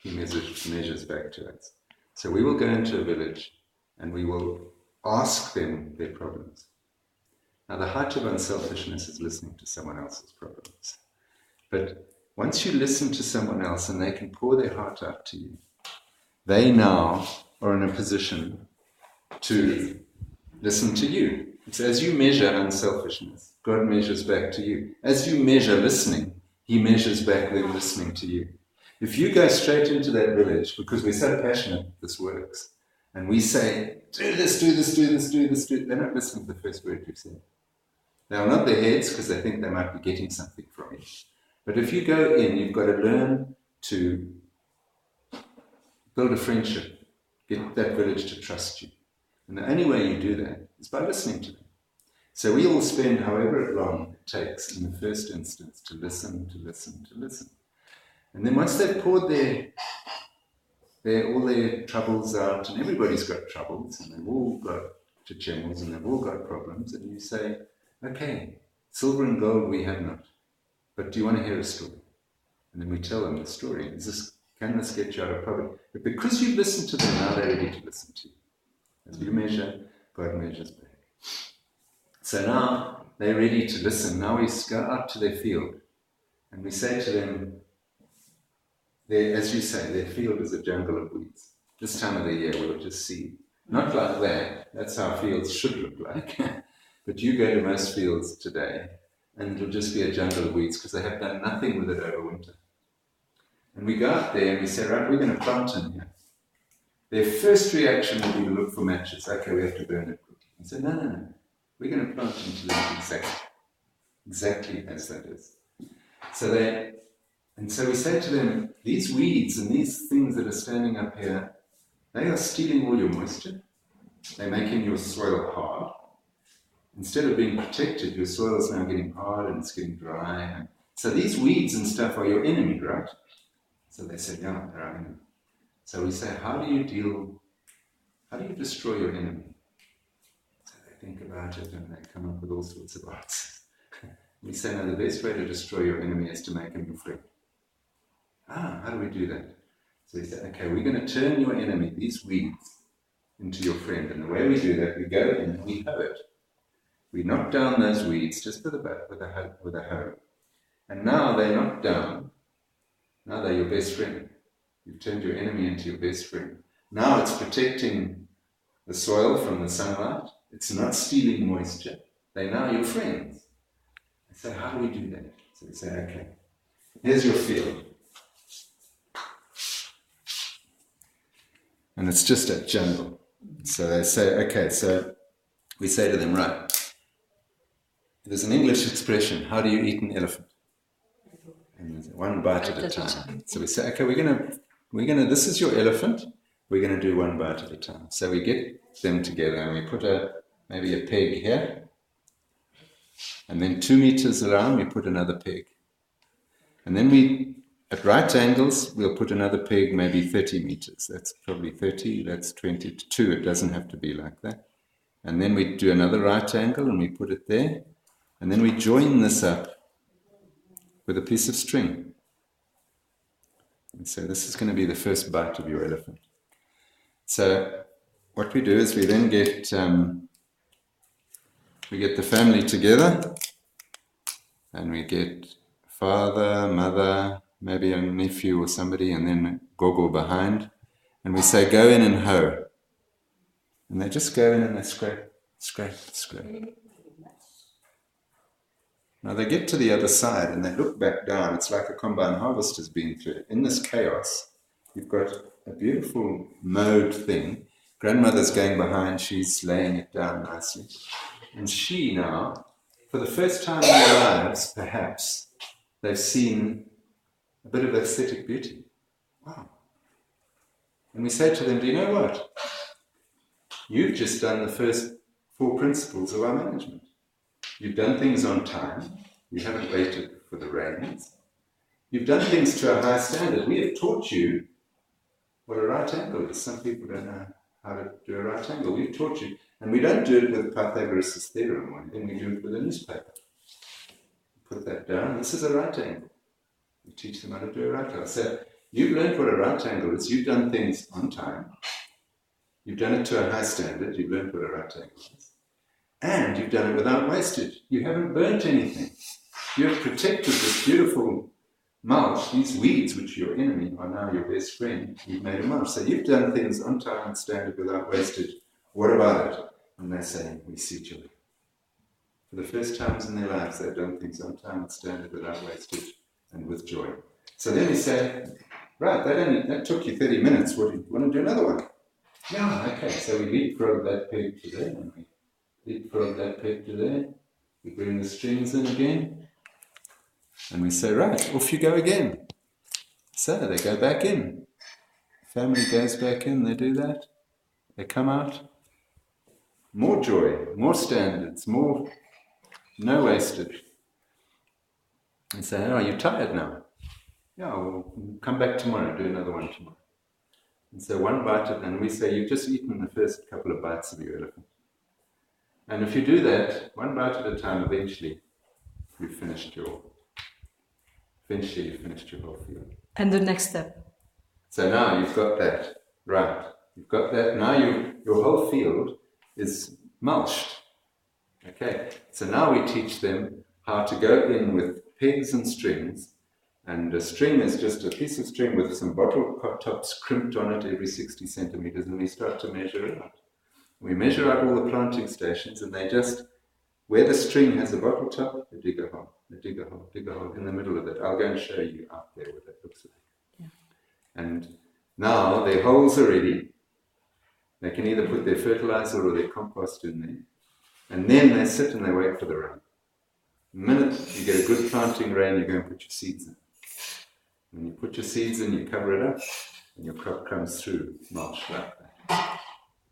he measures back to us. So we will go into a village and we will ask them their problems. Now, the height of unselfishness is listening to someone else's problems. But once you listen to someone else and they can pour their heart out to you, they now are in a position to listen to you. It's as you measure unselfishness, God measures back to you. As you measure listening, he measures back them listening to you. If you go straight into that village, because we're so passionate this works, and we say, do this, do this, do this, do this, do this, they're not listening to the first word you said. They'll nod their heads because they think they might be getting something from you. But if you go in, you've got to learn to build a friendship, get that village to trust you. And the only way you do that is by listening to them. So we all spend however long it takes in the first instance to listen, to listen, to listen. And then once they've poured all their troubles out, and everybody's got troubles, and they've all got chichemos, and they've all got problems, and you say, okay, silver and gold we have not, but do you want to hear a story? And then we tell them the story. Can this get you out of poverty? But because you've listened to them, now they're ready to listen to you. As you measure, God measures back. So now they're ready to listen. Now we go out to their field and we say to them, as you say, their field is a jungle of weeds. This time of the year we'll just see. Not like that, that's how fields should look like. But you go to most fields today and it'll just be a jungle of weeds because they have done nothing with it over winter. And we go out there and we say, right, we're going to plant in here. Their first reaction will be to look for matches. Okay, we have to burn it quickly. And say, no. We're going to plant into them exactly as that is. So we say to them, these weeds and these things that are standing up here, they are stealing all your moisture. They're making your soil hard. Instead of being protected, your soil is now getting hard and it's getting dry. So these weeds and stuff are your enemy, right? So they said, yeah, they're our enemy. So we say, how do you destroy your enemy? So they think about it and they come up with all sorts of answers. We say, no, the best way to destroy your enemy is to make him your friend. How do we do that? So we say, okay, we're going to turn your enemy, these weeds, into your friend. And the way we do that, we go in and we hoe it. We knock down those weeds just with a hoe. And now they're knocked down. Now they're your best friend. You've turned your enemy into your best friend. Now it's protecting the soil from the sunlight. It's not stealing moisture. They're now your friends. I say, how do we do that? So we say, okay, here's your field. And it's just a jungle. So they say, okay, so we say to them, right, there's an English expression, how do you eat an elephant? And one bite at a time. So we say, okay, we're gonna, this is your elephant, we're gonna do one bite at a time. So we get them together and we put maybe a peg here, and then 2 meters around we put another peg. And then at right angles, we'll put another peg, maybe 30 meters. That's probably 30, that's 22. It doesn't have to be like that. And then we do another right angle and we put it there. And then we join this up with a piece of string. And so this is going to be the first bite of your elephant. So what we do is we then get the family together and we get father, mother, maybe a nephew or somebody, and then Gogo behind. And we say, go in and hoe. And they just go in and they scrape. Now they get to the other side and they look back down. It's like a combine harvester's been through. In this chaos, you've got a beautiful mowed thing. Grandmother's going behind, she's laying it down nicely. And she now, for the first time in their lives, perhaps, they've seen a bit of aesthetic beauty. Wow. And we say to them, do you know what? You've just done the first 4 principles of our management. You've done things on time. You haven't waited for the rains. You've done things to a high standard. We have taught you what a right angle is. Some people don't know how to do a right angle. We've taught you. And we don't do it with Pythagoras' theorem or anything. We do it with a newspaper. Put that down. This is a right angle. We teach them how to do a right angle. So You've learned what a right angle is. You've done things on time. You've done it to a high standard. You've learned what a right angle is. And you've done it without wastage. You haven't burnt anything. You have protected this beautiful mulch. These weeds, which are your enemy, are now your best friend. You've made a mulch. So you've done things on time and standard without wastage. What about it? And they say, we see joy. For the first times in their lives, they've done things on time and standard without wastage and with joy. So then we say, right, that took you 30 minutes. What do you want to do another one? Yeah, okay. So we leapfrog that peg to there, and we leapfrog that peg to there. We bring the strings in again. And we say, right, off you go again. So they go back in. Family goes back in, they do that. They come out. More joy, more standards, more no wastage. They say, oh, are you tired now? Yeah, we'll come back tomorrow, do another one tomorrow. And so one bite of, and we say, you've just eaten the first couple of bites of your elephant. And if you do that, one bite at a time, eventually you've finished your whole field. And the next step? So now you've got that, right. You've got that, now your whole field is mulched. Okay, so now we teach them how to go in with pegs and strings, and a string is just a piece of string with some bottle tops crimped on it every 60 centimeters, and we start to measure it out. We measure out all the planting stations, and they just, where the string has a bottle top, they dig a hole, they dig a hole, dig a hole in the middle of it. I'll go and show you out there what that looks like. Yeah. And now their holes are ready. They can either put their fertilizer or their compost in there. And then they sit and they wait for the rain. The minute you get a good planting rain, you go and put your seeds in. When you put your seeds in, you cover it up, and your crop comes through mulched like that.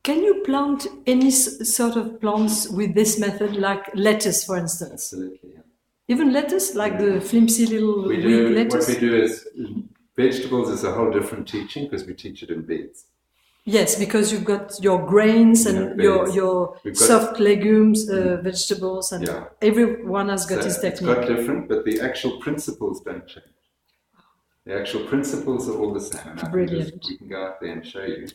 Can you plant any sort of plants with this method, like lettuce, for instance? Absolutely, yeah. Even lettuce, like the flimsy little weak lettuce? What we do is, vegetables is a whole different teaching, because we teach it in beds. Yes, because you've got your grains and your soft legumes, vegetables, and everyone has got his technique. It's got different, but the actual principles don't change. The actual principles are all the same. Brilliant. We can go out there and show you.